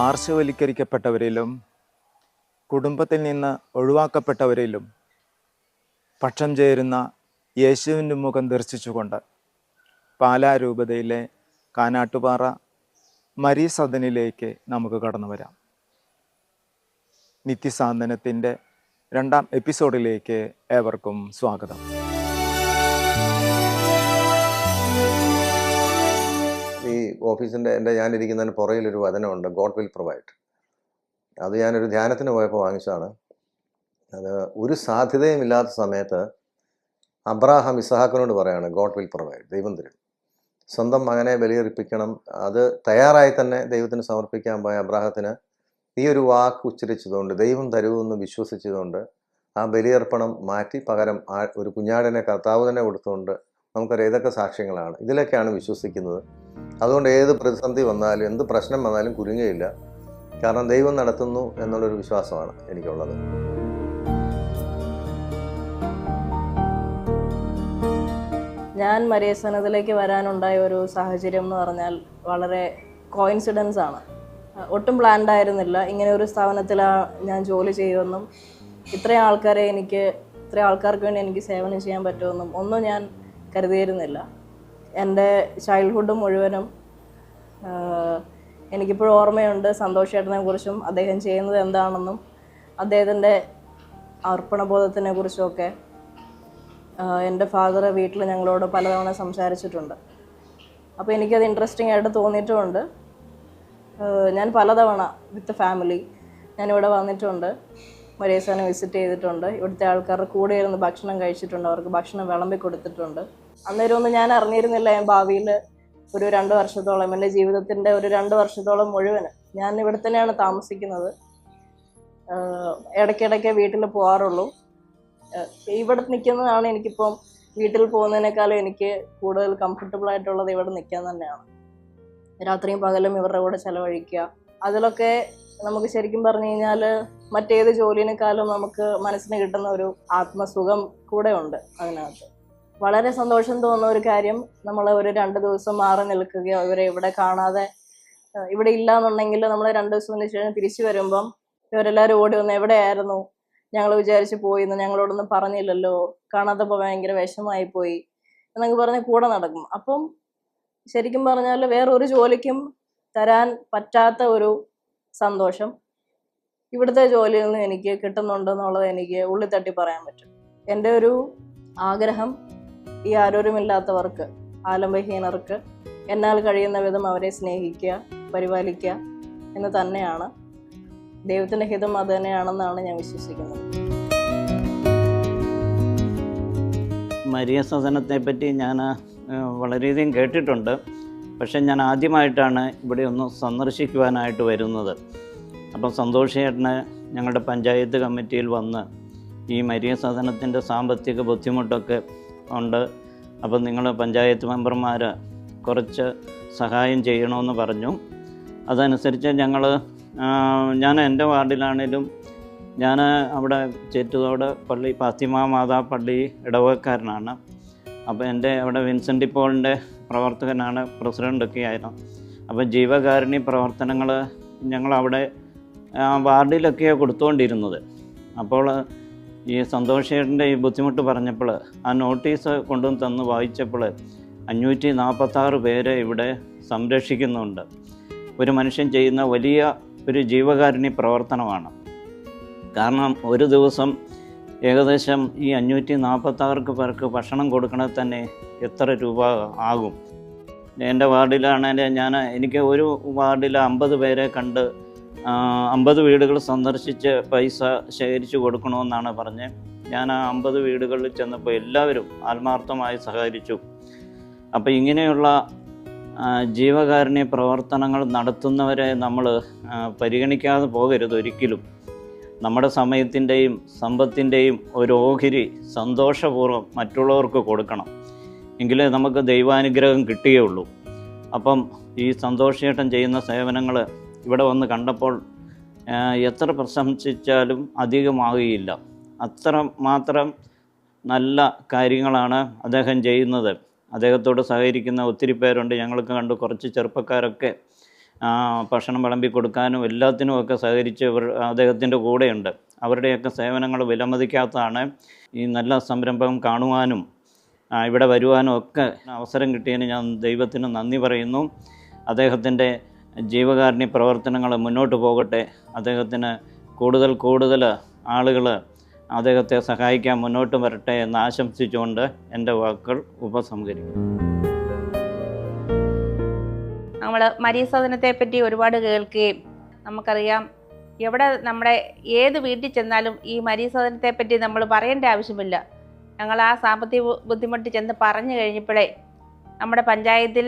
പാർശ്വവൽക്കരിക്കപ്പെട്ടവരിലും കുടുംബത്തിൽ നിന്ന് ഒഴിവാക്കപ്പെട്ടവരിലും പക്ഷം ചേരുന്ന യേശുവിൻ്റെ മുഖം ദർശിച്ചുകൊണ്ട് പാലാ രൂപതയിലെ കാനാട്ടുപാറ മരിയ സദനിലേക്ക് നമുക്ക് കടന്നു വരാം. നിത്യസാന്ത്വനത്തിൻ്റെ 2ാം എപ്പിസോഡിലേക്ക് ഏവർക്കും സ്വാഗതം. ഈ ഓഫീസിൻ്റെ ഞാനിരിക്കുന്നതിന് പുറകിലൊരു വചനമുണ്ട്, ഗോഡ് വിൽ പ്രൊവൈഡ്. അത് ഞാനൊരു ധ്യാനത്തിന് പോയപ്പോൾ വാങ്ങിച്ചതാണ്. അത് ഒരു സാധ്യതയും ഇല്ലാത്ത സമയത്ത് അബ്രാഹാം ഇസ്ഹാക്കിനോട് പറയാണ്, ഗോഡ് വിൽ പ്രൊവൈഡ്, ദൈവം തരും. സ്വന്തം മകനെ ബലിയർപ്പിക്കണം, അത് തയ്യാറായി തന്നെ ദൈവത്തിന് സമർപ്പിക്കാൻ പോയ അബ്രാഹത്തിന് ഈ ഒരു വാക്ക് ഉച്ചരിച്ചതുകൊണ്ട്, ദൈവം തരുമെന്ന് വിശ്വസിച്ചതുകൊണ്ട് ആ ബലിയർപ്പണം മാറ്റി പകരം ഒരു കുഞ്ഞാടിനെ കർത്താവ് തന്നെ കൊടുത്തുകൊണ്ട് നമുക്കറിയാം ഏതൊക്കെ സാക്ഷ്യങ്ങളാണ്. ഇതിലൊക്കെയാണ് വിശ്വസിക്കുന്നത്. അതുകൊണ്ട് ഏത് പ്രതിസന്ധി വന്നാലും എന്ത് പ്രശ്നം വന്നാലും കുരുങ്ങയില്ല. കാരണം ദൈവം നടത്തുന്നു എന്നുള്ളൊരു വിശ്വാസമാണ് എനിക്കുള്ളത്. ഞാൻ മരിയ സദനത്തിലേക്ക് വരാനുണ്ടായ ഒരു സാഹചര്യം എന്ന് പറഞ്ഞാൽ വളരെ കോയിൻസിഡൻസ് ആണ്. ഒട്ടും പ്ലാൻഡ് ആയിരുന്നില്ല. ഇങ്ങനെ ഒരു സ്ഥാപനത്തിലാണ് ഞാൻ ജോലി ചെയ്യുമെന്നും ഇത്രയും ആൾക്കാർക്ക് വേണ്ടി എനിക്ക് സേവനം ചെയ്യാൻ പറ്റുമെന്നും ഒന്നും ഞാൻ കരുതിയിരുന്നില്ല. എൻ്റെ ചൈൽഡ്ഹുഡ് മുഴുവനും എനിക്കിപ്പോഴും ഓർമ്മയുണ്ട് സന്തോഷ് ചേട്ടനെ കുറിച്ചും അദ്ദേഹം ചെയ്യുന്നത് എന്താണെന്നും അദ്ദേഹത്തിൻ്റെ അർപ്പണബോധത്തിനെ കുറിച്ചുമൊക്കെ എൻ്റെ ഫാദർ വീട്ടിൽ ഞങ്ങളോട് പലതവണ സംസാരിച്ചിട്ടുണ്ട്. അപ്പോൾ എനിക്കത് ഇൻട്രസ്റ്റിംഗ് ആയിട്ട് തോന്നിയിട്ടുമുണ്ട്. ഞാൻ പലതവണ വിത്ത് ഫാമിലി ഞാനിവിടെ വന്നിട്ടുണ്ട്, മരിയ സദനം വിസിറ്റ് ചെയ്തിട്ടുണ്ട്. ഇവിടുത്തെ ആൾക്കാരുടെ കൂടെ ഇരുന്ന് ഭക്ഷണം കഴിച്ചിട്ടുണ്ട്, അവർക്ക് ഭക്ഷണം വിളമ്പി കൊടുത്തിട്ടുണ്ട്. അന്നേരമൊന്നും ഞാൻ അറിഞ്ഞിരുന്നില്ല ഞാൻ ഭാവിയിൽ ഒരു 2 വർഷത്തോളം, എൻ്റെ ജീവിതത്തിൻ്റെ ഒരു 2 വർഷത്തോളം മുഴുവൻ ഞാൻ ഇവിടെ തന്നെയാണ് താമസിക്കുന്നത്. ഇടയ്ക്കിടയ്ക്ക് വീട്ടിൽ പോകാറുള്ളൂ. ഇവിടെ നിൽക്കുന്നതാണ് എനിക്കിപ്പം വീട്ടിൽ പോകുന്നതിനേക്കാളും എനിക്ക് കൂടുതൽ കംഫർട്ടബിൾ ആയിട്ടുള്ളത് ഇവിടെ നിൽക്കാൻ തന്നെയാണ്. രാത്രിയും പകലും ഇവരുടെ കൂടെ ചിലവഴിക്കുക, അതിലൊക്കെ നമുക്ക് ശരിക്കും പറഞ്ഞു കഴിഞ്ഞാൽ മറ്റേത് ജോലിനേക്കാളും നമുക്ക് മനസ്സിന് കിട്ടുന്ന ഒരു ആത്മസുഖം കൂടെ ഉണ്ട് അതിനകത്ത്. വളരെ സന്തോഷം തോന്നുന്ന ഒരു കാര്യം, നമ്മൾ ഒരു 2 ദിവസം മാറി നിൽക്കുകയോ ഇവരെ ഇവിടെ കാണാതെ ഇവിടെ ഇല്ല എന്നുണ്ടെങ്കിൽ നമ്മൾ 2 ദിവസത്തിന് ശേഷം തിരിച്ചു വരുമ്പം ഇവരെല്ലാവരും ഓടി വന്ന് എവിടെയായിരുന്നു, ഞങ്ങൾ വിചാരിച്ച് പോയിന്ന്, ഞങ്ങളോടൊന്നും പറഞ്ഞില്ലല്ലോ, കാണാത്തപ്പോൾ ഭയങ്കര വിഷമായി പോയി എന്നൊക്കെ പറഞ്ഞ് കൂടെ നടക്കും. അപ്പം ശരിക്കും പറഞ്ഞാൽ വേറൊരു ജോലിക്കും തരാൻ പറ്റാത്ത ഒരു സന്തോഷം ഇവിടുത്തെ ജോലിയിൽ നിന്ന് എനിക്ക് കിട്ടുന്നുണ്ടെന്നുള്ളത് എനിക്ക് ഉള്ളിൽ തട്ടി പറയാൻ പറ്റും. എൻ്റെ ഒരു ആഗ്രഹം ഈ ആരോഗ്യമില്ലാത്തവർക്ക്, ആലംബഹീനർക്ക് എന്നാൽ കഴിയുന്ന വിധം അവരെ സ്നേഹിക്കുക, പരിപാലിക്കുക എന്ന് തന്നെയാണ്. ദൈവത്തിൻ്റെ ഹിതം അത് തന്നെയാണെന്നാണ് ഞാൻ വിശ്വസിക്കുന്നത്. മരിയ സദനത്തെ പറ്റി ഞാൻ വളരെയധികം കേട്ടിട്ടുണ്ട്. പക്ഷേ ഞാൻ ആദ്യമായിട്ടാണ് ഇവിടെ ഒന്ന് സന്ദർശിക്കുവാനായിട്ട് വരുന്നത്. അപ്പം സന്തോഷ് ചേട്ടന് ഞങ്ങളുടെ പഞ്ചായത്ത് കമ്മിറ്റിയിൽ വന്ന് ഈ മരിയ സദനത്തിൻ്റെ സാമ്പത്തിക ബുദ്ധിമുട്ടൊക്കെ ഉണ്ട്, അപ്പം നിങ്ങൾ പഞ്ചായത്ത് മെമ്പർമാർ കുറച്ച് സഹായം ചെയ്യണമെന്ന് പറഞ്ഞു. അതനുസരിച്ച് ഞാൻ എൻ്റെ വാർഡിലാണേലും ഞാൻ അവിടെ ചേറ്റുതോട് പള്ളി ഫാത്തിമ മാതാ പള്ളി ഇടവക്കാരനാണ്. അപ്പോൾ എൻ്റെ അവിടെ വിൻസെൻ്റ് പോളിൻ്റെ പ്രവർത്തകനാണ്, പ്രസിഡൻ്റൊക്കെ ആയിരുന്നു. അപ്പോൾ ജീവകാരുണ്യ പ്രവർത്തനങ്ങൾ ഞങ്ങളവിടെ വാർഡിലൊക്കെയാണ് കൊടുത്തുകൊണ്ടിരുന്നത്. അപ്പോൾ ഈ സന്തോഷേട്ടൻ്റെ ഈ ബുദ്ധിമുട്ട് പറഞ്ഞപ്പോൾ ആ നോട്ടീസ് കൊണ്ടുവന്ന് തന്ന് വായിച്ചപ്പോൾ 546 പേരെ ഇവിടെ സംരക്ഷിക്കുന്നുണ്ട്. ഒരു മനുഷ്യൻ ചെയ്യുന്ന വലിയ ഒരു ജീവകാരുണ്യ പ്രവർത്തനമാണ്. കാരണം ഒരു ദിവസം ഏകദേശം ഈ 546 പേർക്ക് ഭക്ഷണം കൊടുക്കണത് തന്നെ എത്ര രൂപ ആകും? എൻ്റെ വാർഡിലാണെങ്കിൽ എനിക്ക് ഒരു വാർഡിൽ 50 പേരെ കണ്ട് 50 വീടുകൾ സന്ദർശിച്ച് പൈസ ശേഖരിച്ച് കൊടുക്കണമെന്നാണ് പറഞ്ഞത്. ഞാൻ ആ 50 വീടുകളിൽ ചെന്നപ്പോൾ എല്ലാവരും ആത്മാർത്ഥമായി സഹകരിച്ചു. അപ്പോൾ ഇങ്ങനെയുള്ള ജീവകാരുണ്യ പ്രവർത്തനങ്ങൾ നടത്തുന്നവരെ നമ്മൾ പരിഗണിക്കാതെ പോകരുത് ഒരിക്കലും. നമ്മുടെ സമയത്തിൻ്റെയും സമ്പത്തിൻ്റെയും ഒരു ഓഹരി സന്തോഷപൂർവ്വം മറ്റുള്ളവർക്ക് കൊടുക്കണം, എങ്കിലേ നമുക്ക് ദൈവാനുഗ്രഹം കിട്ടുകയുള്ളൂ. അപ്പം ഈ സന്തോഷേട്ടൻ ചെയ്യുന്ന സേവനങ്ങൾ ഇവിടെ വന്ന് കണ്ടപ്പോൾ എത്ര പ്രശംസിച്ചാലും അധികമാകുകയില്ല. അത്ര മാത്രം നല്ല കാര്യങ്ങളാണ് അദ്ദേഹം ചെയ്യുന്നത്. അദ്ദേഹത്തോട് സഹകരിക്കുന്ന ഒത്തിരി പേരുണ്ട്. ഞങ്ങൾക്ക് കണ്ടു കുറച്ച് ചെറുപ്പക്കാരൊക്കെ ഭക്ഷണം വിളമ്പി കൊടുക്കാനും എല്ലാത്തിനുമൊക്കെ സഹകരിച്ച് അദ്ദേഹത്തിൻ്റെ കൂടെയുണ്ട്. അവരുടെയൊക്കെ സേവനങ്ങൾ വിലമതിക്കാത്തതാണ്. ഈ നല്ല സംരംഭം കാണുവാനും ഇവിടെ വരുവാനും ഒക്കെ അവസരം കിട്ടിയതിന് ഞാൻ ദൈവത്തിന് നന്ദി പറയുന്നു. അദ്ദേഹത്തിൻ്റെ ജീവകാരുണ്യ പ്രവർത്തനങ്ങൾ മുന്നോട്ട് പോകട്ടെ. അദ്ദേഹത്തിന് കൂടുതൽ ആളുകൾ അദ്ദേഹത്തെ സഹായിക്കാൻ മുന്നോട്ട് വരട്ടെ എന്ന് ആശംസിച്ചുകൊണ്ട് എൻ്റെ വാക്കുകൾ ഉപസംഹരിക്കുന്നു. നമ്മൾ മരീസദനത്തെ പറ്റി ഒരുപാട് കേൾക്കുകയും നമുക്കറിയാം, എവിടെ നമ്മുടെ ഏത് വീട്ടിൽ ചെന്നാലും ഈ മരീസദനത്തെ പറ്റി നമ്മൾ പറയേണ്ട ആവശ്യമില്ല. ഞങ്ങൾ ആ സാമ്പത്തിക ബുദ്ധിമുട്ട് ചെന്ന് പറഞ്ഞു കഴിഞ്ഞപ്പോഴേ നമ്മുടെ പഞ്ചായത്തിൽ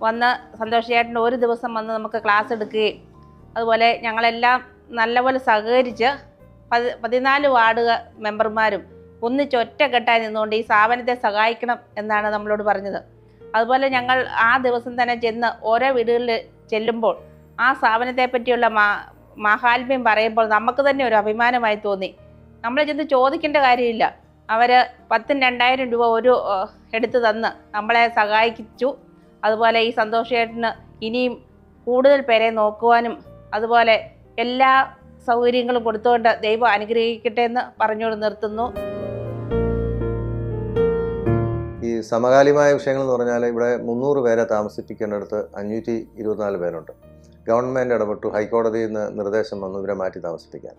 വന്ന് സന്തോഷേട്ടൻ ഒരു ദിവസം വന്ന് നമുക്ക് ക്ലാസ് എടുക്കുകയും അതുപോലെ ഞങ്ങളെല്ലാം നല്ലപോലെ സഹകരിച്ച് 14 വാർഡ് മെമ്പർമാരും ഒന്നിച്ച് ഒറ്റക്കെട്ടായി നിന്നുകൊണ്ട് ഈ സ്ഥാപനത്തെ സഹായിക്കണം എന്നാണ് നമ്മളോട് പറഞ്ഞത്. അതുപോലെ ഞങ്ങൾ ആ ദിവസം തന്നെ ചെന്ന് ഓരോ വീടുകളിൽ ചെല്ലുമ്പോൾ ആ സ്ഥാപനത്തെ പറ്റിയുള്ള മാഹാത്മ്യം പറയുമ്പോൾ നമുക്ക് തന്നെ ഒരു അഭിമാനമായി തോന്നി. നമ്മൾ ചെന്ന് ചോദിക്കേണ്ട കാര്യമില്ല. അവർ 10,000-2,000 രൂപ എടുത്തു തന്ന് നമ്മളെ സഹായിച്ചു. അതുപോലെ ഈ സന്തോഷേട്ടന് ഇനിയും കൂടുതൽ പേരെ നോക്കുവാനും അതുപോലെ എല്ലാ സൗകര്യങ്ങളും കൊടുത്തുകൊണ്ട് ദൈവം അനുഗ്രഹിക്കട്ടെ എന്ന് പറഞ്ഞുകൊണ്ട് നിർത്തുന്നു. ഈ സമകാലികമായ വിഷയങ്ങൾ എന്ന് പറഞ്ഞാൽ ഇവിടെ 300 പേരെ താമസിപ്പിക്കേണ്ടടുത്ത് 524 പേരുണ്ട്. ഗവൺമെൻറ് ഇടപെട്ടു, ഹൈക്കോടതിയിൽ നിന്ന് നിർദ്ദേശം വന്നു ഇവരെ മാറ്റി താമസിപ്പിക്കാൻ.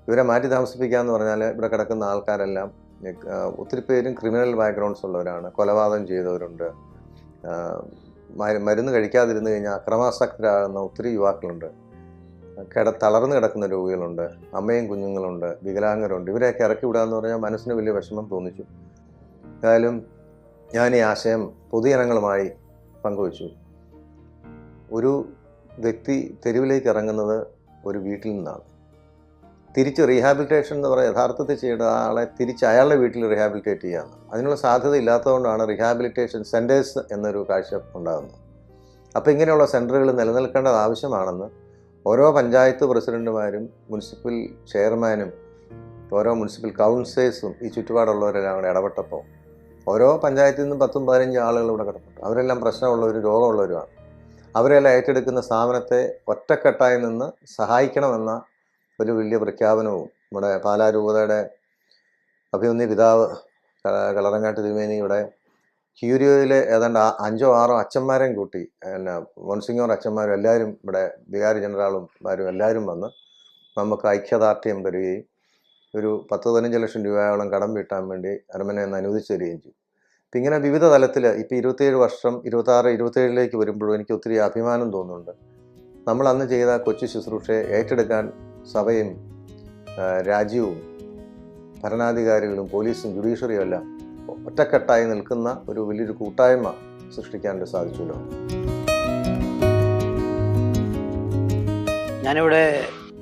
ഇവരെ മാറ്റി താമസിപ്പിക്കുക എന്ന് പറഞ്ഞാൽ ഇവിടെ കിടക്കുന്ന ആൾക്കാരെല്ലാം ഒത്തിരി പേരും ക്രിമിനൽ ബാക്ക്ഗ്രൗണ്ട്സ് ഉള്ളവരാണ്. കൊലപാതകം ചെയ്തവരുണ്ട്, മരുന്ന് കഴിക്കാതിരുന്നു കഴിഞ്ഞാൽ അക്രമാസക്തരാകുന്ന ഒത്തിരി യുവാക്കളുണ്ട്, തളർന്നു കിടക്കുന്ന രോഗികളുണ്ട്, അമ്മയും കുഞ്ഞുങ്ങളുണ്ട്, വികലാംഗരുണ്ട്. ഇവരെയൊക്കെ ഇറക്കി വിടാന്ന് പറഞ്ഞാൽ മനസ്സിന് വലിയ വിഷമം തോന്നിച്ചു. എന്തായാലും ഞാൻ ഈ ആശയം പൊതുജനങ്ങളുമായി പങ്കുവച്ചു. ഒരു വ്യക്തി തെരുവിലേക്ക് ഇറങ്ങുന്നത് ഒരു വീട്ടിൽ നിന്നാണ്. തിരിച്ച് റീഹാബിലിറ്റേഷൻ എന്ന് പറയുന്നത് യഥാർത്ഥത്തിൽ ചെയ്യേണ്ട ആളെ തിരിച്ച് അയാളുടെ വീട്ടിൽ റീഹാബിലിറ്റേറ്റ് ചെയ്യാമെന്ന്. അതിനുള്ള സാധ്യത ഇല്ലാത്തതുകൊണ്ടാണ് റീഹാബിലിറ്റേഷൻ സെൻറ്റേഴ്സ് എന്നൊരു കാഴ്ച ഉണ്ടാകുന്നത്. അപ്പോൾ ഇങ്ങനെയുള്ള സെൻറ്ററുകൾ നിലനിൽക്കേണ്ടത് ആവശ്യമാണെന്ന് ഓരോ പഞ്ചായത്ത് പ്രസിഡന്റുമാരും മുനിസിപ്പൽ ചെയർമാനും ഓരോ മുനിസിപ്പൽ കൗൺസിലേഴ്സും ഈ ചുറ്റുപാടുള്ളവരെല്ലാം കൂടെ ഇടപെട്ടപ്പോൾ ഓരോ പഞ്ചായത്തിൽ നിന്നും 10-15 ആളുകൾ ഇവിടെ കിടപ്പുണ്ട്. അവരെല്ലാം പ്രശ്നമുള്ളവരും രോഗമുള്ളവരുമാണ്. അവരെല്ലാം ഏറ്റെടുക്കുന്ന സ്ഥാപനത്തെ ഒറ്റക്കെട്ടായി നിന്ന് സഹായിക്കണമെന്ന ഒരു വലിയ പ്രഖ്യാപനവും നമ്മുടെ പാലാ രൂപതയുടെ അഭിമന്യ പിതാവ് കളറങ്ങാട്ട് തിരുമേനിയുടെ ക്യൂരിയോയിലെ ഏതാണ്ട് 5-6 അച്ഛന്മാരെയും കൂട്ടി, മോൺസിഞ്ഞോർ അച്ഛന്മാരും എല്ലാവരും ഇവിടെ വികാരി ജനറാളുമാരും എല്ലാവരും വന്ന് നമുക്ക് ഐക്യദാർഢ്യം തരികയും ഒരു 10-15 ലക്ഷം രൂപയോളം കടം വീട്ടാൻ വേണ്ടി അരമനയെന്ന് അനുവദിച്ചു തരികയും ചെയ്തു. അപ്പം ഇങ്ങനെ വിവിധ തലത്തിൽ ഇപ്പോൾ 27 വർഷം 26-27 വരുമ്പോഴും എനിക്ക് ഒത്തിരി അഭിമാനം തോന്നുന്നുണ്ട്. നമ്മൾ അന്ന് ചെയ്ത കൊച്ചു ശുശ്രൂഷയെ ഏറ്റെടുക്കാൻ സഭയും രാജ്യവും ഭരണാധികാരികളും പോലീസും ജുഡീഷ്യറിയും എല്ലാം ഒറ്റക്കെട്ടായി നിൽക്കുന്ന ഒരു വലിയൊരു കൂട്ടായ്മ സൃഷ്ടിക്കാൻ സാധിച്ചല്ലോ. ഞാനിവിടെ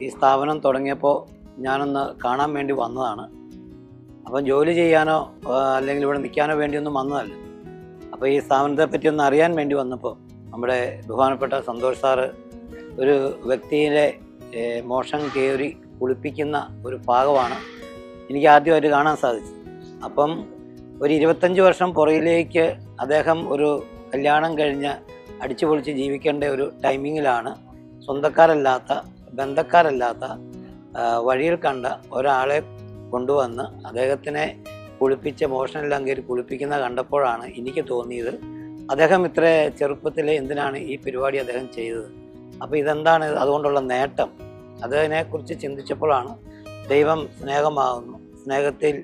ഈ സ്ഥാപനം തുടങ്ങിയപ്പോൾ ഞാനൊന്ന് കാണാൻ വേണ്ടി വന്നതാണ്. അപ്പം ജോലി ചെയ്യാനോ അല്ലെങ്കിൽ ഇവിടെ നിൽക്കാനോ വേണ്ടിയൊന്നും വന്നതല്ല. അപ്പോൾ ഈ സ്ഥാപനത്തെ പറ്റി ഒന്ന് അറിയാൻ വേണ്ടി വന്നപ്പോൾ നമ്മുടെ ബഹുമാനപ്പെട്ട സന്തോഷ് സാറ് ഒരു വ്യക്തിയിലെ മോശം കയറി കുളിപ്പിക്കുന്ന ഒരു ഭാഗമാണ് എനിക്ക് ആദ്യമായിട്ട് കാണാൻ സാധിച്ചത്. അപ്പം ഒരു 25 വർഷം പുറകിലേക്ക് അദ്ദേഹം ഒരു കല്യാണം കഴിഞ്ഞ് അടിച്ചു പൊളിച്ച് ജീവിക്കേണ്ട ഒരു ടൈമിങ്ങിലാണ് സ്വന്തക്കാരല്ലാത്ത ബന്ധക്കാരല്ലാത്ത വഴിയിൽ കണ്ട ഒരാളെ കൊണ്ടുവന്ന് അദ്ദേഹത്തിനെ കുളിപ്പിച്ച് മോഷണെല്ലാം കയറി കുളിപ്പിക്കുന്ന കണ്ടപ്പോഴാണ് എനിക്ക് തോന്നിയത് അദ്ദേഹം ഇത്ര ചെറുപ്പത്തിൽ എന്തിനാണ് ഈ പരിപാടി അദ്ദേഹം ചെയ്തത്, അപ്പോൾ ഇതെന്താണ് അതുകൊണ്ടുള്ള നേട്ടം. അതിനെക്കുറിച്ച് ചിന്തിച്ചപ്പോഴാണ് ദൈവം സ്നേഹമാകുന്നു, സ്നേഹത്തിൽ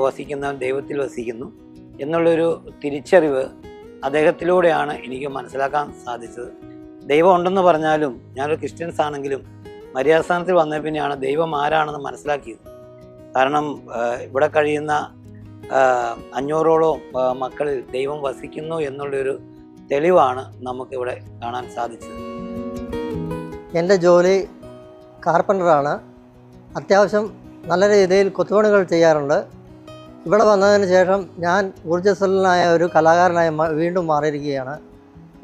വസിക്കുന്നവൻ ദൈവത്തിൽ വസിക്കുന്നു എന്നുള്ളൊരു തിരിച്ചറിവ് അദ്ദേഹത്തിലൂടെയാണ് എനിക്ക് മനസ്സിലാക്കാൻ സാധിച്ചത്. ദൈവം ഉണ്ടെന്ന് പറഞ്ഞാലും ഞാനൊരു ക്രിസ്ത്യൻസ് ആണെങ്കിലും മര്യാദസ്ഥാനത്തിൽ വന്ന പിന്നെയാണ് ദൈവം ആരാണെന്ന് മനസ്സിലാക്കിയത്. കാരണം ഇവിടെ കഴിയുന്ന 500ഓളം മക്കളിൽ ദൈവം വസിക്കുന്നു എന്നുള്ളൊരു തെളിവാണ് നമുക്കിവിടെ കാണാൻ സാധിച്ചത്. എൻ്റെ ജോലി കാർപ്പൻ്ററാണ്. അത്യാവശ്യം നല്ല രീതിയിൽ കൊത്തുപണികൾ ചെയ്യാറുണ്ട്. ഇവിടെ വന്നതിന് ശേഷം ഞാൻ ഊർജ്ജസ്വലനായ ഒരു കലാകാരനായി വീണ്ടും മാറിയിരിക്കുകയാണ്.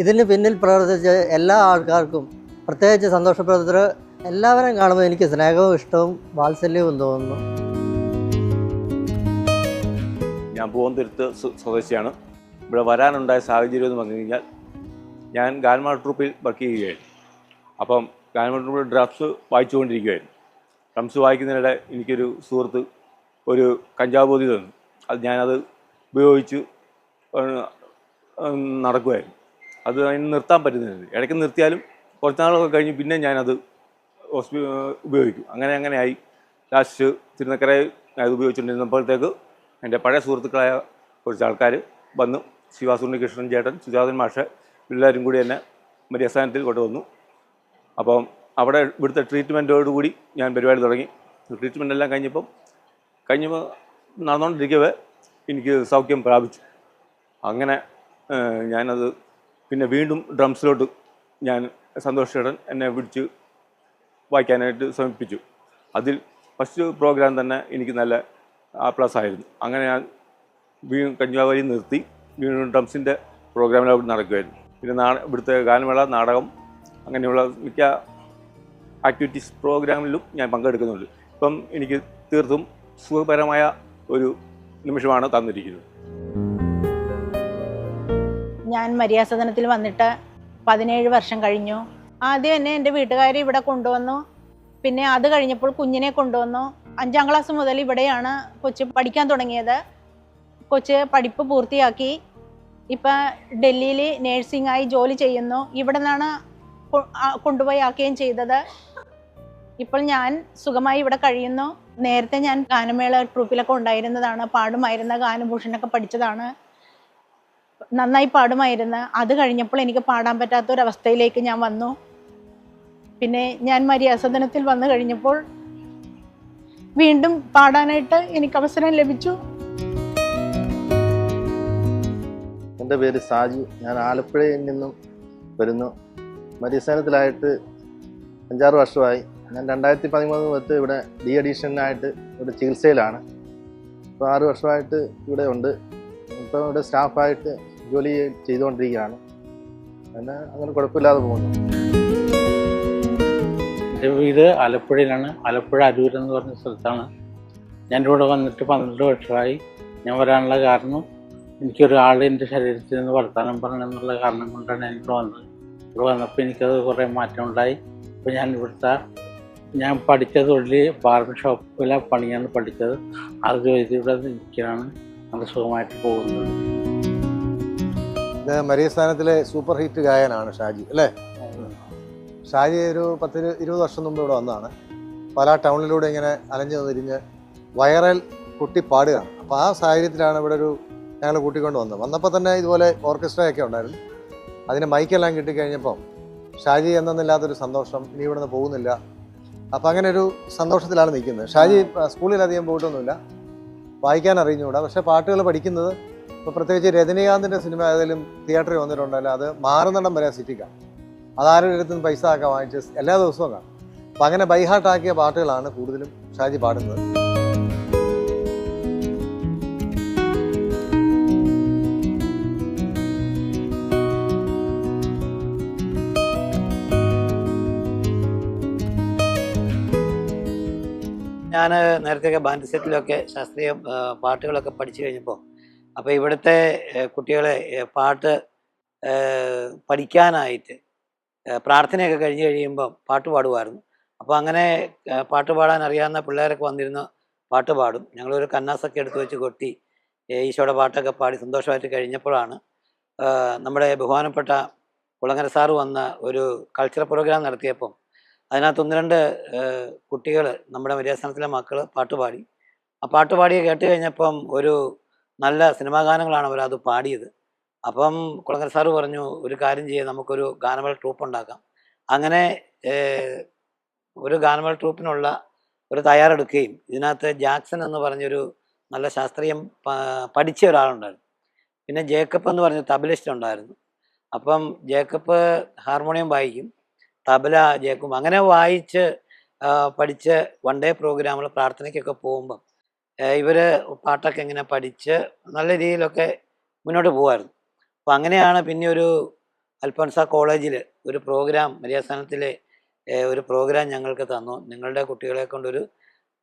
ഇതിന് പിന്നിൽ പ്രവർത്തിച്ച എല്ലാ ആൾക്കാർക്കും, പ്രത്യേകിച്ച് സന്തോഷപ്രദർ എല്ലാവരും കാണുമ്പോൾ എനിക്ക് സ്നേഹവും ഇഷ്ടവും വാത്സല്യവും തോന്നുന്നു. ഞാൻ പൂവന്തുരുത്ത് സ്വദേശിയാണ്. ഇവിടെ വരാനുണ്ടായ സാഹചര്യം എന്ന് പറഞ്ഞു കഴിഞ്ഞാൽ ഞാൻ ഗാൽമാർ ട്രൂപ്പിൽ വർക്ക് ചെയ്യുകയായിരുന്നു. അപ്പം ഗാനമേളയുടെ ഡ്രംസ് വായിച്ചുകൊണ്ടിരിക്കുമായിരുന്നു. ഡ്രംസ് വായിക്കുന്നതിനിടെ എനിക്കൊരു സുഹൃത്ത് ഒരു കഞ്ചാവ് പൊതി തന്നു. അത് ഞാനത് ഉപയോഗിച്ച് നടക്കുമായിരുന്നു. അത് അതിന് നിർത്താൻ പറ്റുന്നില്ല. ഇടയ്ക്ക് നിർത്തിയാലും കുറച്ച് നാളൊക്കെ കഴിഞ്ഞ് പിന്നെ ഞാനത് ഉപയോഗിക്കും. അങ്ങനെയായി ലാസ്റ്റ് തിരുനക്കരയിൽ അത് ഉപയോഗിച്ചുകൊണ്ടിരുന്നപ്പോഴത്തേക്ക് എൻ്റെ പഴയ സുഹൃത്തുക്കളായ കുറച്ച് ആൾക്കാർ വന്നു. ശിവാസുണ്ണികൃഷ്ണൻ ചേട്ടൻ, സുജാതൻ മാഷ് എല്ലാവരും കൂടി എന്നെ മരിയാസ്ഥാനത്തിൽ കൊണ്ടുവന്നു. അപ്പം അവിടെ ഇവിടുത്തെ ട്രീറ്റ്മെൻറ്റോടുകൂടി ഞാൻ പരിപാടി തുടങ്ങി. ട്രീറ്റ്മെൻ്റ് എല്ലാം കഴിഞ്ഞപ്പോൾ നടന്നുകൊണ്ടിരിക്കവേ എനിക്ക് സൗഖ്യം പ്രാപിച്ചു. അങ്ങനെ ഞാനത് പിന്നെ വീണ്ടും ഡ്രംസിലോട്ട് ഞാൻ സന്തോഷ് ചേട്ടൻ എന്നെ വിളിച്ച് വായിക്കാനായിട്ട് ശ്രമിപ്പിച്ചു. അതിൽ ഫസ്റ്റ് പ്രോഗ്രാം തന്നെ എനിക്ക് നല്ല A+ ആയിരുന്നു. അങ്ങനെ ഞാൻ കന്യാകുമാരി നിർത്തി വീണ്ടും ഡ്രംസിൻ്റെ പ്രോഗ്രാമിൽ അവിടെ നടക്കുമായിരുന്നു. പിന്നെ ഇവിടുത്തെ ഗാനമേള, നാടകം അങ്ങനെയുള്ള മിക്ക ആക്ടിവിറ്റീസ് പ്രോഗ്രാമിലും ഞാൻ പങ്കെടുക്കുന്നുണ്ട്. ഇപ്പം എനിക്ക് തീർത്തും സുഖകരമായ ഒരു നിമിഷമാണ് തന്നിരിക്കുന്നത്. ഞാൻ മരിയാസദനത്തിൽ വന്നിട്ട് 17 വർഷം കഴിഞ്ഞു. ആദ്യം എന്നെ എൻ്റെ വീട്ടുകാർ ഇവിടെ കൊണ്ടുവന്നു. പിന്നെ അത് കഴിഞ്ഞപ്പോൾ കുഞ്ഞിനെ കൊണ്ടുവന്നു. 5ാം ക്ലാസ് മുതൽ ഇവിടെയാണ് കൊച്ച് പഠിക്കാൻ തുടങ്ങിയത്. കൊച്ച് പഠിപ്പ് പൂർത്തിയാക്കി ഇപ്പം ഡൽഹിയിൽ നേഴ്സിംഗായി ജോലി ചെയ്യുന്നു. ഇവിടെ നിന്നാണ് കൊണ്ടുപോയി ആക്കുകയും ചെയ്തത്. ഇപ്പോൾ ഞാൻ സുഖമായി ഇവിടെ കഴിയുന്നു. നേരത്തെ ഞാൻ ഗാനമേള ട്രൂപ്പിലൊക്കെ ഉണ്ടായിരുന്നതാണ്. പാടുമായിരുന്ന ഗാനഭൂഷണൊക്കെ പഠിച്ചതാണ്. നന്നായി പാടുമായിരുന്നു. അത് കഴിഞ്ഞപ്പോൾ എനിക്ക് പാടാൻ പറ്റാത്തൊരവസ്ഥയിലേക്ക് ഞാൻ വന്നു. പിന്നെ ഞാൻ മരിയാസദനത്തിൽ വന്നു കഴിഞ്ഞപ്പോൾ വീണ്ടും പാടാനായിട്ട് എനിക്ക് അവസരം ലഭിച്ചു. എൻ്റെ പേര് സാജി. ഞാൻ ആലപ്പുഴയിൽ നിന്നും വരുന്നു. മരിയാസദനത്തിലായിട്ട് 5-6 വർഷമായി. ഞാൻ 2013 മുതൽ ഇവിടെ ഡി അഡീഷനായിട്ട് ഇവിടെ ചികിത്സയിലാണ്. ഇപ്പോൾ 6 വർഷമായിട്ട് ഇവിടെ ഉണ്ട്. ഇപ്പോൾ ഇവിടെ സ്റ്റാഫായിട്ട് ജോലി ചെയ്തുകൊണ്ടിരിക്കുകയാണ്. അങ്ങനെ കുഴപ്പമില്ലാതെ പോകുന്നു. എൻ്റെ വീട് ആലപ്പുഴയിലാണ്. ആലപ്പുഴ അരൂർ എന്ന് പറഞ്ഞ സ്ഥലത്താണ്. ഞാനിവിടെ വന്നിട്ട് 12 വർഷമായി. ഞാൻ വരാനുള്ള കാരണം എനിക്കൊരാൾ എൻ്റെ ശരീരത്തിൽ നിന്ന് വർത്തമാനം പറയണമെന്നുള്ള കാരണം കൊണ്ടാണ് ഞാനിവിടെ വന്നത്. ഇവിടെ വന്നപ്പോൾ എനിക്കത് കുറേ മാറ്റമുണ്ടായി. ഇപ്പോൾ ഞാൻ പഠിച്ച തൊഴിൽ ബാർബർ ഷോപ്പിലെ പണിയാണ് പഠിച്ചത്. അത് ചെയ്ത് ഇവിടെ നിൽക്കുകയാണ്. നല്ല സുഖമായിട്ട് പോകുന്നത്. ഇത് മരിയാസ്ഥാനത്തിലെ സൂപ്പർ ഹിറ്റ് ഗായകനാണ് ഷാജി അല്ലേ? ഷാജി ഒരു 10-20 വർഷം മുമ്പ് ഇവിടെ വന്നതാണ്. പല ടൗണിലൂടെ ഇങ്ങനെ അലഞ്ഞു തിരിഞ്ഞ് വൈറൽ കുട്ടി പാടുകയാണ്. അപ്പോൾ ആ സാഹചര്യത്തിലാണ് ഇവിടെ ഞങ്ങൾ കൂട്ടിക്കൊണ്ട് വന്നപ്പോൾ തന്നെ ഇതുപോലെ ഓർക്കസ്ട്രയൊക്കെ ഉണ്ടായിരുന്നു. അതിന് മൈക്കെല്ലാം കിട്ടിക്കഴിഞ്ഞപ്പോൾ ഷാജി എന്നൊന്നില്ലാത്തൊരു സന്തോഷം, ഇനി ഇവിടുന്ന് പോകുന്നില്ല. അപ്പം അങ്ങനെ ഒരു സന്തോഷത്തിലാണ് നിൽക്കുന്നത്. ഷാജി സ്കൂളിൽ അധികം പോയിട്ടൊന്നുമില്ല, വായിക്കാൻ അറിഞ്ഞുകൂടാ. പക്ഷേ പാട്ടുകൾ പഠിക്കുന്നത് ഇപ്പോൾ പ്രത്യേകിച്ച് രജനീകാന്തിൻ്റെ സിനിമ ഏതെങ്കിലും തിയേറ്ററിൽ വന്നിട്ടുണ്ടല്ലോ, അത് മാറുന്നിടം വരെ സിറ്റിക്കാണ്. അതാരുടെ അടുത്ത് നിന്ന് പൈസ ഒക്കെ വാങ്ങിച്ച് എല്ലാ ദിവസവും കാണും. അപ്പം അങ്ങനെ ബൈഹാർട്ടാക്കിയ പാട്ടുകളാണ് കൂടുതലും ഷാജി പാടുന്നത്. ഞാൻ നേരത്തെ ബാൻഡ് സെറ്റിലൊക്കെ ശാസ്ത്രീയ പാട്ടുകളൊക്കെ പഠിച്ചു കഴിഞ്ഞപ്പോൾ അപ്പോൾ ഇവിടുത്തെ കുട്ടികളെ പാട്ട് പഠിക്കാനായിട്ട് പ്രാർത്ഥനയൊക്കെ കഴിഞ്ഞ് കഴിയുമ്പോൾ പാട്ട് പാടുമായിരുന്നു. അപ്പോൾ അങ്ങനെ പാട്ട് പാടാൻ അറിയാവുന്ന പിള്ളേരൊക്കെ വന്നിരുന്ന് പാട്ട് പാടും. ഞങ്ങളൊരു കന്നാസൊക്കെ എടുത്ത് വെച്ച് കൊട്ടി ഈശോയുടെ പാട്ടൊക്കെ പാടി സന്തോഷമായിട്ട് കഴിഞ്ഞപ്പോഴാണ് നമ്മുടെ ബഹുമാനപ്പെട്ട കുളങ്ങര സാറ് വന്ന ഒരു കൾച്ചറൽ പ്രോഗ്രാം നടത്തിയപ്പം അതിനകത്ത് 1-2 കുട്ടികൾ, നമ്മുടെ മരിയാസനത്തിലെ മക്കൾ പാട്ട് പാടി. ആ പാട്ട് പാടി കേട്ട് കഴിഞ്ഞപ്പം ഒരു നല്ല സിനിമാ ഗാനങ്ങളാണ് അവരത് പാടിയത്. അപ്പം കുളങ്ങര സാറ് പറഞ്ഞു, ഒരു കാര്യം ചെയ്യാം, നമുക്കൊരു ഗാനമേള ട്രൂപ്പ് ഉണ്ടാക്കാം. അങ്ങനെ ഒരു ഗാനമേള ട്രൂപ്പിനുള്ള ഒരു തയ്യാറെടുക്കുകയും ഇതിനകത്ത് ജാക്സൺ എന്ന് പറഞ്ഞൊരു നല്ല ശാസ്ത്രീയം പഠിച്ച ഒരാളുണ്ടായിരുന്നു. പിന്നെ ജേക്കബ് എന്ന് പറഞ്ഞ തബലിസ്റ്റ് ഉണ്ടായിരുന്നു. അപ്പം ജേക്കബ് ഹാർമോണിയം വായിക്കും, തബല ജേക്കബ്. അങ്ങനെ വായിച്ച് പഠിച്ച് 1 ഡേ പ്രോഗ്രാമിൽ പ്രാർത്ഥനയ്ക്കൊക്കെ പോകുമ്പം ഇവർ പാട്ടൊക്കെ ഇങ്ങനെ പഠിച്ച് നല്ല രീതിയിലൊക്കെ മുന്നോട്ട് പോകുമായിരുന്നു. അപ്പം അങ്ങനെയാണ് പിന്നെ ഒരു അൽഫോൻസ കോളേജിൽ ഒരു പ്രോഗ്രാം, മരിയാസനത്തിലെ ഒരു പ്രോഗ്രാം ഞങ്ങൾക്ക് തന്നു. നിങ്ങളുടെ കുട്ടികളെ കൊണ്ടൊരു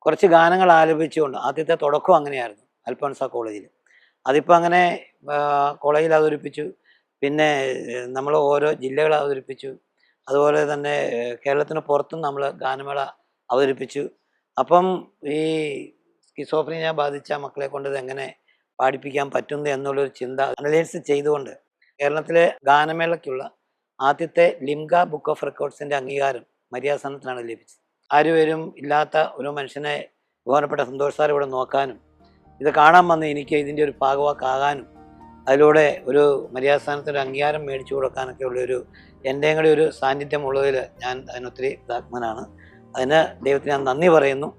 കുറച്ച് ഗാനങ്ങൾ ആലപിച്ചുകൊണ്ട്, ആദ്യത്തെ തുടക്കം അങ്ങനെയായിരുന്നു അൽഫോൻസ കോളേജിൽ. അതിപ്പോൾ അങ്ങനെ കോളേജിൽ അവതരിപ്പിച്ചു. പിന്നെ നമ്മൾ ഓരോ ജില്ലകൾ അവതരിപ്പിച്ചു. അതുപോലെ തന്നെ കേരളത്തിന് പുറത്തും നമ്മൾ ഗാനമേള അവതരിപ്പിച്ചു. അപ്പം ഈ സ്കിസോഫ്രീനിയ ബാധിച്ച മക്കളെ കൊണ്ട് ഇത് എങ്ങനെ പാടിപ്പിക്കാൻ പറ്റുന്നത് എന്നുള്ളൊരു ചിന്ത അനലൈസ് ചെയ്തുകൊണ്ട് കേരളത്തിലെ ഗാനമേളയ്ക്കുള്ള ആദ്യത്തെ ലിംഗ ബുക്ക് ഓഫ് റെക്കോർഡ്സിൻ്റെ അംഗീകാരം മര്യാദാസനത്തിനാണ് ലഭിച്ചത്. ആരുപേരും ഇല്ലാത്ത ഒരു മനുഷ്യനെ ബഹുമാനപ്പെട്ട സന്തോഷ് സാർ ഇവിടെ നോക്കാനും ഇത് കാണാൻ വന്ന് എനിക്ക് ഇതിൻ്റെ ഒരു ഭാഗവാക്കാകാനും അതിലൂടെ ഒരു മര്യാദാസനത്തിൻ്റെ അംഗീകാരം മേടിച്ചു കൊടുക്കാനൊക്കെ ഉള്ളൊരു എൻ്റെയും കൂടി ഒരു സാന്നിധ്യം ഉള്ളതിൽ ഞാൻ അതിനൊത്തിരി ദാഗ്മനാണ്. അതിന് ദൈവത്തിന് ഞാൻ നന്ദി പറയുന്നു.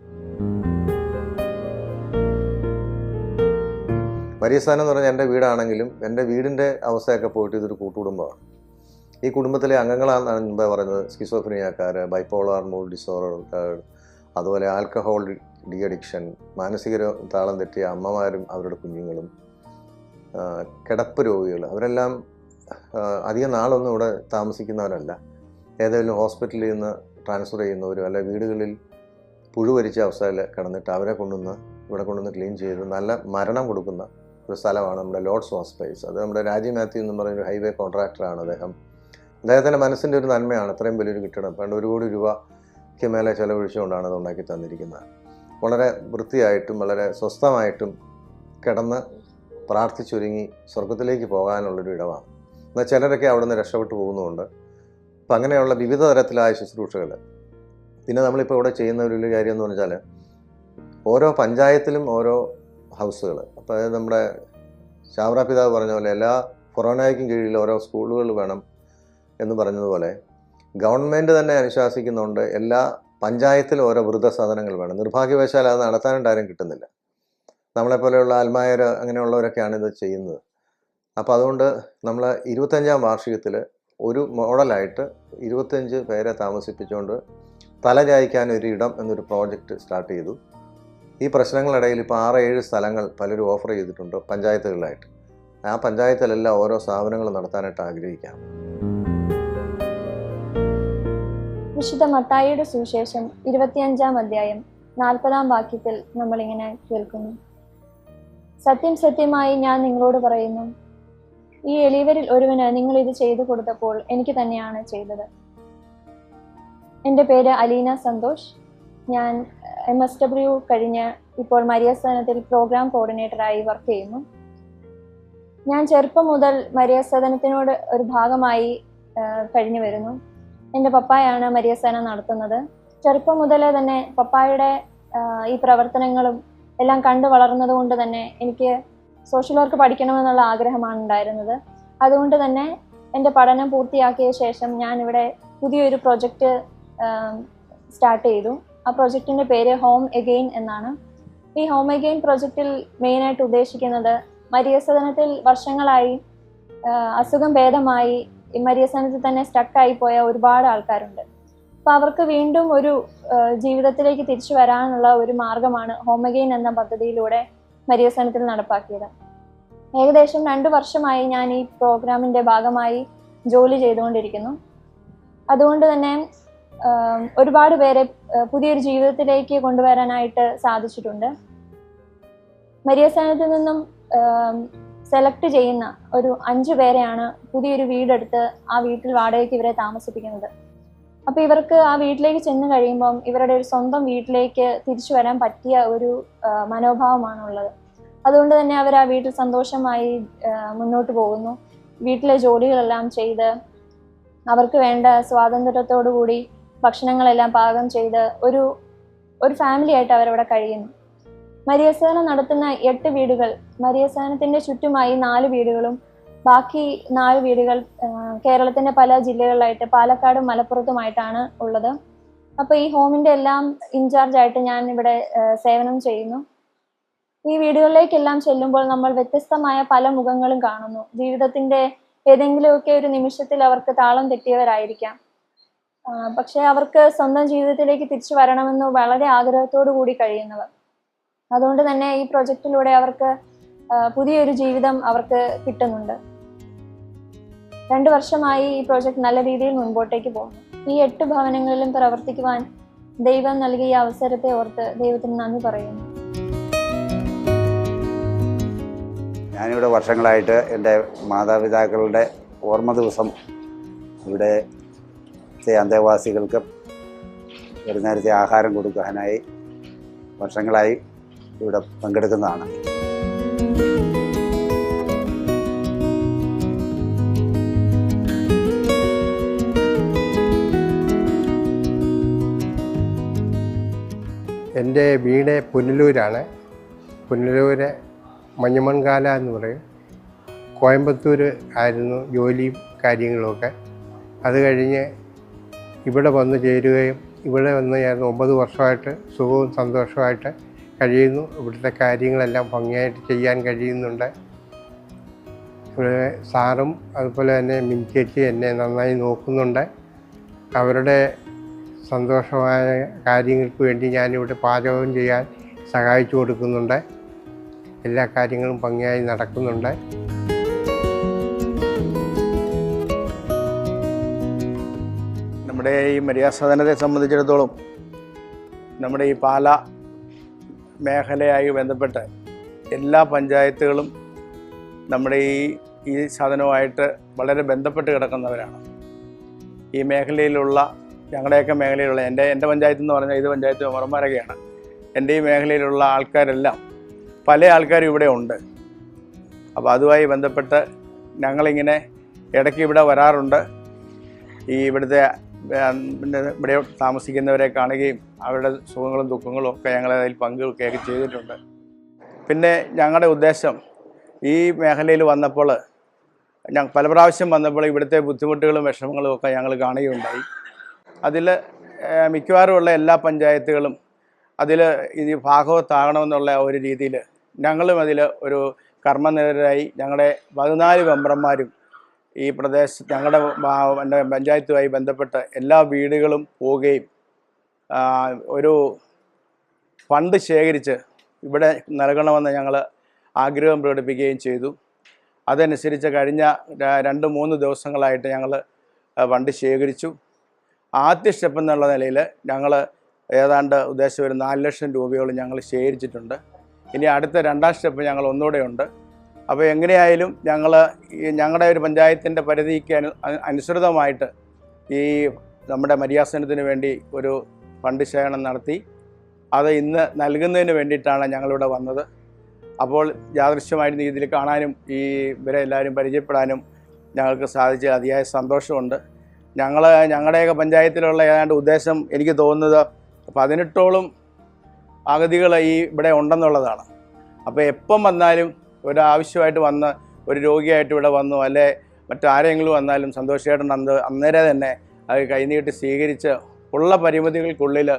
മരിയസ്ഥാനം എന്ന് പറഞ്ഞാൽ എൻ്റെ വീടാണെങ്കിലും എൻ്റെ വീടിൻ്റെ അവസ്ഥയൊക്കെ പോയിട്ട് ഇതൊരു കൂട്ടുകുടുംബമാണ്. ഈ കുടുംബത്തിലെ അംഗങ്ങളാണെന്നാണ് മുമ്പേ പറയുന്നത്. സ്കിസോഫ്രീനിയക്കാർ, ബൈപ്പോളാർ മൂഡ് ഡിസോർഡർ, അതുപോലെ ആൽക്കഹോൾ ഡി അഡിക്ഷൻ, മാനസിക താളം തെറ്റിയ അമ്മമാരും അവരുടെ കുഞ്ഞുങ്ങളും, കിടപ്പ് രോഗികൾ, അവരെല്ലാം അധികം നാളൊന്നും ഇവിടെ താമസിക്കുന്നവരല്ല. ഏതെങ്കിലും ഹോസ്പിറ്റലിൽ നിന്ന് ട്രാൻസ്ഫർ ചെയ്യുന്നവരും അല്ല വീടുകളിൽ പുഴുവരിച്ച അവസ്ഥയിൽ കിടന്നിട്ട് അവരെ ഇവിടെ കൊണ്ടുവന്ന് ക്ലീൻ ചെയ്ത് നല്ല മരണം കൊടുക്കുന്ന ഒരു സ്ഥലമാണ് നമ്മുടെ ലോർഡ്സ് ഹോസ്പൈസ്. അത് നമ്മുടെ രാജീവ് മാത്യു എന്ന് പറയുന്ന ഹൈവേ കോൺട്രാക്ടറാണ് അദ്ദേഹത്തിൻ്റെ മനസ്സിൻ്റെ ഒരു നന്മയാണ് ഇത്രയും വലിയൊരു കെട്ടിടം. പണ്ട് 1 കോടി രൂപയ്ക്ക് മേലെ ചിലവഴിച്ചുകൊണ്ടാണ് അത് ഉണ്ടാക്കി തന്നിരിക്കുന്നത്. വളരെ വൃത്തിയായിട്ടും വളരെ സ്വസ്ഥമായിട്ടും കിടന്ന് പ്രാർത്ഥിച്ചൊരുങ്ങി സ്വർഗത്തിലേക്ക് പോകാനുള്ളൊരു ഇടമാണ്. എന്നാൽ ചിലരൊക്കെ അവിടെ നിന്ന് രക്ഷപ്പെട്ടു പോകുന്നുമുണ്ട്. അപ്പം അങ്ങനെയുള്ള വിവിധ തരത്തിലായ ശുശ്രൂഷകൾ. പിന്നെ നമ്മളിപ്പോൾ ഇവിടെ ചെയ്യുന്ന ഒരു വലിയ കാര്യം എന്ന് പറഞ്ഞാൽ ഓരോ പഞ്ചായത്തിലും ഓരോ ഹൗസുകൾ. അപ്പോൾ അതായത് നമ്മുടെ ശാവറ പിതാവ് പറഞ്ഞ പോലെ എല്ലാ ഫൊറോനയ്ക്കും കീഴിൽ ഓരോ സ്കൂളുകൾ വേണം എന്ന് പറഞ്ഞതുപോലെ ഗവൺമെൻറ് തന്നെ അനുശാസിക്കുന്നുണ്ട് എല്ലാ പഞ്ചായത്തിലും ഓരോ വൃദ്ധസദനങ്ങൾ വേണം. നിർഭാഗ്യവശാൽ അത് നടത്താനായിട്ട് കിട്ടുന്നില്ല. നമ്മളെപ്പോലെയുള്ള ആത്മായർ അങ്ങനെയുള്ളവരൊക്കെയാണ് ഇത് ചെയ്യുന്നത്. അപ്പോൾ അതുകൊണ്ട് നമ്മൾ 25ാം വാർഷികത്തിൽ ഒരു മോഡലായിട്ട് 25 പേരെ താമസിപ്പിച്ചുകൊണ്ട് തലചായ്ക്കാൻ ഒരു ഇടം എന്നൊരു പ്രോജക്റ്റ് സ്റ്റാർട്ട് ചെയ്തു. ഈ പ്രശ്നങ്ങളിടയിൽ ഇപ്പോൾ 6-7 സ്ഥലങ്ങൾ പലരും ഓഫർ ചെയ്തിട്ടുണ്ട് പഞ്ചായത്തുകളിലായിട്ട്. ആ പഞ്ചായത്തിലെല്ലാം ഓരോ സ്ഥാപനങ്ങൾ നടത്താനായിട്ട് ആഗ്രഹിക്കാം. വിശുദ്ധ മത്തായിയുടെ സുവിശേഷം 25-ാം അധ്യായം 40-ാം വാക്യത്തിൽ നമ്മളിങ്ങനെ കേൾക്കുന്നു: സത്യം സത്യമായി ഞാൻ നിങ്ങളോട് പറയുന്നു, ഈ എളിയവരിൽ ഒരുവന് നിങ്ങൾ ഇത് ചെയ്തു കൊടുത്തപ്പോൾ എനിക്ക് തന്നെയാണ് ചെയ്തത്. എൻ്റെ പേര് അലീന സന്തോഷ്. ഞാൻ MSW കഴിഞ്ഞ് ഇപ്പോൾ മരിയസദനത്തിൽ പ്രോഗ്രാം കോർഡിനേറ്ററായി വർക്ക് ചെയ്യുന്നു. ഞാൻ ചെറുപ്പം മുതൽ മരിയസദനത്തിനോട് ഒരു ഭാഗമായി കഴിഞ്ഞു വരുന്നു. എൻ്റെ പപ്പായാണ് മരിയസദനം നടത്തുന്നത്. ചെറുപ്പം മുതലേ തന്നെ പപ്പായുടെ ഈ പ്രവർത്തനങ്ങളും എല്ലാം കണ്ടു വളർന്നത് കൊണ്ട് തന്നെ എനിക്ക് സോഷ്യൽ വർക്ക് പഠിക്കണമെന്നുള്ള ആഗ്രഹമാണ് ഉണ്ടായിരുന്നത്. അതുകൊണ്ട് തന്നെ എൻ്റെ പഠനം പൂർത്തിയാക്കിയ ശേഷം ഞാനിവിടെ പുതിയൊരു പ്രൊജക്റ്റ് സ്റ്റാർട്ട് ചെയ്തു. ആ പ്രൊജക്റ്റിൻ്റെ പേര് ഹോം എഗെയിൻ എന്നാണ്. ഈ ഹോം എഗെയിൻ പ്രൊജക്റ്റിൽ മെയിനായിട്ട് ഉദ്ദേശിക്കുന്നത് മരിയസദനത്തിൽ വർഷങ്ങളായി അസുഖം ഭേദമായി മരിയസദനത്തിൽ തന്നെ സ്റ്റക്കായി പോയ ഒരുപാട് ആൾക്കാരുണ്ട്. അപ്പോൾ അവർക്ക് വീണ്ടും ഒരു ജീവിതത്തിലേക്ക് തിരിച്ചു വരാനുള്ള ഒരു മാർഗമാണ് ഹോം എഗെയിൻ എന്ന പദ്ധതിയിലൂടെ മരിയസദനത്തിൽ നടപ്പാക്കിയത്. ഏകദേശം 2 വർഷമായി ഞാൻ ഈ പ്രോഗ്രാമിൻ്റെ ഭാഗമായി ജോലി ചെയ്തുകൊണ്ടിരിക്കുന്നു. അതുകൊണ്ട് തന്നെ ഒരുപാട് പേരെ പുതിയൊരു ജീവിതത്തിലേക്ക് കൊണ്ടുവരാനായിട്ട് സാധിച്ചിട്ടുണ്ട്. മരിയസദനത്തിൽ നിന്നും സെലക്ട് ചെയ്യുന്ന ഒരു 5 പേരെയാണ് പുതിയൊരു വീടെടുത്ത് ആ വീട്ടിൽ വാടകയ്ക്ക് ഇവരെ താമസിപ്പിക്കുന്നത്. അപ്പോൾ ഇവർക്ക് ആ വീട്ടിലേക്ക് ചെന്ന് കഴിയുമ്പം ഇവരുടെ ഒരു സ്വന്തം വീട്ടിലേക്ക് തിരിച്ചു വരാൻ പറ്റിയ ഒരു മനോഭാവമാണുള്ളത്. അതുകൊണ്ട് തന്നെ അവർ ആ വീട്ടിൽ സന്തോഷമായി മുന്നോട്ട് പോകുന്നു. വീട്ടിലെ ജോലികളെല്ലാം ചെയ്ത് അവർക്ക് വേണ്ട സ്വാതന്ത്ര്യത്തോടു കൂടി ഭക്ഷണങ്ങളെല്ലാം പാകം ചെയ്ത് ഒരു ഫാമിലി ആയിട്ട് അവരവിടെ കഴിയുന്നു. മരിയസദനം നടത്തുന്ന 8 വീടുകൾ, മരിയസദനത്തിൻ്റെ ചുറ്റുമായി 4 വീടുകളും ബാക്കി 4 വീടുകൾ കേരളത്തിൻ്റെ പല ജില്ലകളിലായിട്ട് പാലക്കാടും മലപ്പുറത്തുമായിട്ടാണ് ഉള്ളത്. അപ്പോൾ ഈ ഹോമിൻ്റെ എല്ലാം ഇൻചാർജായിട്ട് ഞാൻ ഇവിടെ സേവനം ചെയ്യുന്നു. ഈ വീടുകളിലേക്കെല്ലാം ചെല്ലുമ്പോൾ നമ്മൾ വ്യത്യസ്തമായ പല മുഖങ്ങളും കാണുന്നു. ജീവിതത്തിൻ്റെ ഏതെങ്കിലുമൊക്കെ ഒരു നിമിഷത്തിൽ അവർക്ക് താളം തെറ്റിയവരായിരിക്കാം. പക്ഷേ അവർക്ക് സ്വന്തം ജീവിതത്തിലേക്ക് തിരിച്ചു വരണമെന്ന് വളരെ ആഗ്രഹത്തോടു കൂടി കഴിയുന്നവർ. അതുകൊണ്ട് തന്നെ ഈ പ്രൊജക്റ്റിലൂടെ അവർക്ക് പുതിയൊരു ജീവിതം അവർക്ക് കിട്ടുന്നുണ്ട്. 2 വർഷമായി ഈ പ്രോജക്റ്റ് നല്ല രീതിയിൽ മുൻപോട്ടേക്ക് പോകുന്നു. ഈ 8 ഭവനങ്ങളിലും പ്രവർത്തിക്കുവാൻ ദൈവം നൽകിയ അവസരത്തെ ഓർത്ത് ദൈവത്തിന് നന്ദി പറയുന്നു. ഞാനിവിടെ വർഷങ്ങളായിട്ട് എൻ്റെ മാതാപിതാക്കളുടെ ഓർമ്മ ദിവസം ഇവിടെ അന്തേവാസികൾക്ക് ഒരു നേരത്തെ ആഹാരം കൊടുക്കാനായി വർഷങ്ങളായി ഇവിടെ പങ്കെടുക്കുന്നതാണ്. എൻ്റെ വീട് പുനലൂരാണ്. പുനലൂര് മഞ്ഞമൺകാല എന്ന് പറയും. കോയമ്പത്തൂർ ആയിരുന്നു ജോലിയും കാര്യങ്ങളുമൊക്കെ. അത് കഴിഞ്ഞ് ഇവിടെ വന്ന് ചേരുകയും ഇവിടെ വന്ന് ഞാൻ 9 വർഷമായിട്ട് സുഖവും സന്തോഷമായിട്ട് കഴിയുന്നു. ഇവിടുത്തെ കാര്യങ്ങളെല്ലാം ഭംഗിയായിട്ട് ചെയ്യാൻ കഴിയുന്നുണ്ട്. ഇവിടെ സാറും അതുപോലെ തന്നെ മിനിച്ചേച്ചി എന്നെ നന്നായി നോക്കുന്നുണ്ട്. അവരുടെ സന്തോഷമായ കാര്യങ്ങൾക്ക് വേണ്ടി ഞാനിവിടെ പാചകം ചെയ്യാൻ സഹായിച്ചു കൊടുക്കുന്നുണ്ട്. എല്ലാ കാര്യങ്ങളും ഭംഗിയായി നടക്കുന്നുണ്ട്. നമ്മുടെ ഈ മരിയാസദനത്തെ സംബന്ധിച്ചിടത്തോളം നമ്മുടെ ഈ പാല മേഖലയായി ബന്ധപ്പെട്ട് എല്ലാ പഞ്ചായത്തുകളും നമ്മുടെ ഈ സാധനവുമായിട്ട് വളരെ ബന്ധപ്പെട്ട് കിടക്കുന്നവരാണ്. ഈ മേഖലയിലുള്ള ഞങ്ങളുടെയൊക്കെ മേഖലയിലുള്ള എൻ്റെ പഞ്ചായത്ത് എന്ന് പറഞ്ഞാൽ ഇത് പഞ്ചായത്ത് മറമാരകയാണ്. എൻ്റെ ഈ മേഖലയിലുള്ള ആൾക്കാരെല്ലാം പല ആൾക്കാരും ഇവിടെ ഉണ്ട്. അപ്പോൾ അതുമായി ബന്ധപ്പെട്ട് ഞങ്ങളിങ്ങനെ ഇടയ്ക്ക് ഇവിടെ വരാറുണ്ട്. ഈ ഇവിടുത്തെ ഇവിടെ താമസിക്കുന്നവരെ കാണുകയും അവരുടെ സുഖങ്ങളും ദുഃഖങ്ങളും ഒക്കെ ഞങ്ങൾ അതിൽ പങ്കുവെക്കുകയൊക്കെ ചെയ്തിട്ടുണ്ട്. പിന്നെ ഞങ്ങളുടെ ഉദ്ദേശം ഈ മേഖലയിൽ വന്നപ്പോൾ പല പ്രാവശ്യം വന്നപ്പോൾ ഇവിടുത്തെ ബുദ്ധിമുട്ടുകളും വിഷമങ്ങളും ഒക്കെ ഞങ്ങൾ കാണുകയുണ്ടായി. അതിൽ മിക്കവാറുമുള്ള എല്ലാ പഞ്ചായത്തുകളും അതിൽ ഇത് ഭാഗവത്താകണമെന്നുള്ള ഒരു രീതിയിൽ ഞങ്ങളും അതിൽ ഒരു കർമ്മനിരതരായി ഞങ്ങളുടെ 14 മെമ്പർമാരും ഈ പ്രദേശത്ത് ഞങ്ങളുടെ പഞ്ചായത്തുമായി ബന്ധപ്പെട്ട് എല്ലാ വീടുകളും പോവുകയും ഒരു ഫണ്ട് ശേഖരിച്ച് ഇവിടെ നൽകണമെന്ന് ഞങ്ങൾ ആഗ്രഹം പ്രകടിപ്പിക്കുകയും ചെയ്തു. അതനുസരിച്ച് കഴിഞ്ഞ 2-3 ദിവസങ്ങളായിട്ട് ഞങ്ങൾ ഫണ്ട് ശേഖരിച്ചു. ആദ്യ സ്റ്റെപ്പ് എന്നുള്ള നിലയിൽ ഞങ്ങൾ ഏതാണ്ട് ഉദ്ദേശം ഒരു 4 ലക്ഷം രൂപയോളം ഞങ്ങൾ ശേഖരിച്ചിട്ടുണ്ട്. ഇനി അടുത്ത 2ാം സ്റ്റെപ്പ് ഞങ്ങൾ ഒന്നുകൂടെ ഉണ്ട്. അപ്പോൾ എങ്ങനെയായാലും ഞങ്ങളുടെ ഒരു പഞ്ചായത്തിൻ്റെ പരിധിക്ക് അനുസൃതമായിട്ട് ഈ നമ്മുടെ മരിയാസനത്തിന് വേണ്ടി ഒരു ഫണ്ട് ശേഖരണം നടത്തി അത് ഇന്ന് നൽകുന്നതിന് വേണ്ടിയിട്ടാണ് ഞങ്ങളിവിടെ വന്നത്. അപ്പോൾ യാദൃശ്യമായിട്ട് രീതിയിൽ കാണാനും ഈ ഇവരെ എല്ലാവരും പരിചയപ്പെടാനും ഞങ്ങൾക്ക് സാധിച്ച അതിയായ സന്തോഷമുണ്ട്. ഞങ്ങളുടെയൊക്കെ പഞ്ചായത്തിലുള്ള ഏതാണ്ട് ഉദ്ദേശം എനിക്ക് തോന്നുന്നത് 18ഓളം അഗതികൾ ഇവിടെ ഉണ്ടെന്നുള്ളതാണ്. അപ്പോൾ എപ്പം വന്നാലും ഒരാവശ്യമായിട്ട് വന്ന് ഒരു രോഗിയായിട്ട് ഇവിടെ വന്നു അല്ലെ മറ്റാരെങ്കിലും വന്നാലും സന്തോഷേട്ടൻ അന്നേരം തന്നെ അത് കൈനീട്ടി സ്വീകരിച്ച് ഉള്ള പരിമിതികൾക്കുള്ളിൽ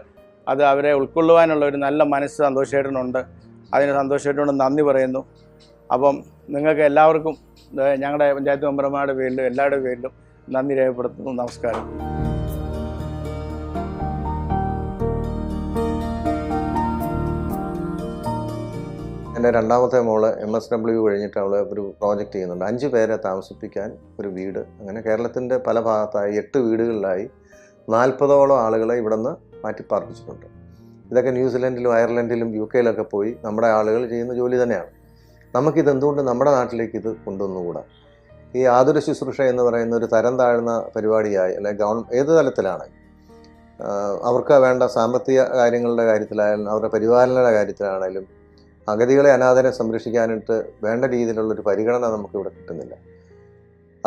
അത് അവരെ ഉൾക്കൊള്ളുവാനുള്ള ഒരു നല്ല മനസ്സ് സന്തോഷേട്ടനുണ്ട്. അതിന് സന്തോഷേട്ടനോട് നന്ദി പറയുന്നു. അപ്പം നിങ്ങൾക്ക് എല്ലാവർക്കും ഞങ്ങളുടെ പഞ്ചായത്ത് മെമ്പർമാരുടെ പേരിലും എല്ലാവരുടെ പേരിലും നന്ദി രേഖപ്പെടുത്തുന്നു. നമസ്കാരം. എൻ്റെ രണ്ടാമത്തെ മോള് MSW കഴിഞ്ഞിട്ട് അവൾ ഒരു പ്രോജക്റ്റ് ചെയ്യുന്നുണ്ട്. 5 പേരെ താമസിപ്പിക്കാൻ ഒരു വീട്. അങ്ങനെ കേരളത്തിൻ്റെ പല ഭാഗത്തായി 8 വീടുകളിലായി 40ഓളം ആളുകളെ ഇവിടെ നിന്ന് മാറ്റിപ്പാർപ്പിച്ചിട്ടുണ്ട്. ഇതൊക്കെ ന്യൂസിലൻഡിലും അയർലൻഡിലും UK പോയി നമ്മുടെ ആളുകൾ ചെയ്യുന്ന ജോലി തന്നെയാണ്. നമുക്കിതെന്തുകൊണ്ട് നമ്മുടെ നാട്ടിലേക്ക് ഇത് കൊണ്ടുവന്നുകൂടാ? ഈ ആതുര ശുശ്രൂഷ എന്ന് പറയുന്ന ഒരു തരം താഴ്ന്ന പരിപാടിയായി അല്ലെങ്കിൽ ഏത് തലത്തിലാണ് അവർക്ക് വേണ്ട സാമ്പത്തിക കാര്യങ്ങളുടെ കാര്യത്തിലായാലും അവരുടെ പരിപാലനയുടെ കാര്യത്തിലാണെങ്കിലും അഗതികളെ അനാഥരെ സംരക്ഷിക്കാനായിട്ട് വേണ്ട രീതിയിലുള്ളൊരു പരിഗണന നമുക്കിവിടെ കിട്ടുന്നില്ല.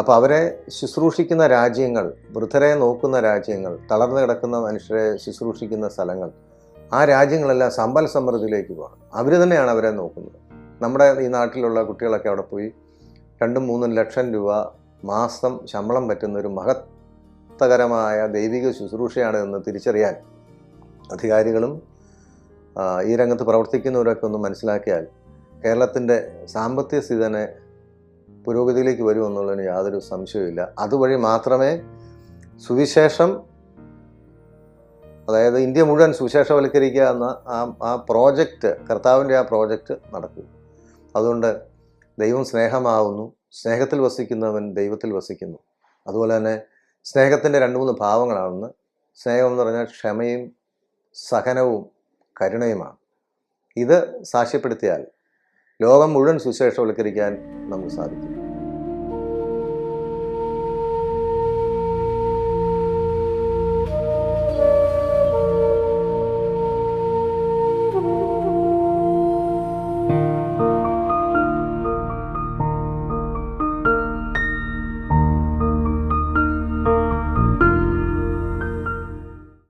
അപ്പോൾ അവരെ ശുശ്രൂഷിക്കുന്ന രാജ്യങ്ങൾ, വൃദ്ധരെ നോക്കുന്ന രാജ്യങ്ങൾ, തളർന്നു കിടക്കുന്ന മനുഷ്യരെ ശുശ്രൂഷിക്കുന്ന സ്ഥലങ്ങൾ, ആ രാജ്യങ്ങളെല്ലാം സമ്പൽ സമൃദ്ധിയിലേക്ക് പോകണം. അവർ തന്നെയാണ് അവരെ നോക്കുന്നത്. നമ്മുടെ ഈ നാട്ടിലുള്ള കുട്ടികളൊക്കെ അവിടെ പോയി 2-3 ലക്ഷം രൂപ മാസം ശമ്പളം പറ്റുന്ന ഒരു മഹത്തകരമായ ദൈവിക ശുശ്രൂഷയാണ് എന്ന് തിരിച്ചറിയാൻ അധികാരികളും ഈ രംഗത്ത് പ്രവർത്തിക്കുന്നവരൊക്കെ ഒന്ന് മനസ്സിലാക്കിയാൽ കേരളത്തിൻ്റെ സാമ്പത്തിക സ്ഥിതി തന്നെ പുരോഗതിയിലേക്ക് വരുമെന്നുള്ളതിന് യാതൊരു സംശയവുമില്ല. അതുവഴി മാത്രമേ സുവിശേഷം, അതായത് ഇന്ത്യ മുഴുവൻ സുവിശേഷവൽക്കരിക്കുക എന്ന ആ പ്രോജക്റ്റ്, കർത്താവിൻ്റെ ആ പ്രോജക്റ്റ് നടക്കൂ. അതുകൊണ്ട് ദൈവം സ്നേഹമാവുന്നു, സ്നേഹത്തിൽ വസിക്കുന്നവൻ ദൈവത്തിൽ വസിക്കുന്നു. അതുപോലെ തന്നെ സ്നേഹത്തിൻ്റെ 2-3 ഭാവങ്ങളാണെന്ന്. സ്നേഹം എന്ന് പറഞ്ഞാൽ ക്ഷമയും സഹനവും കരുണയുമാണ്. ഇത് സാക്ഷ്യപ്പെടുത്തിയാൽ ലോകം മുഴുവൻ സുവിശേഷവൽക്കരിക്കാൻ നമുക്ക് സാധിക്കും.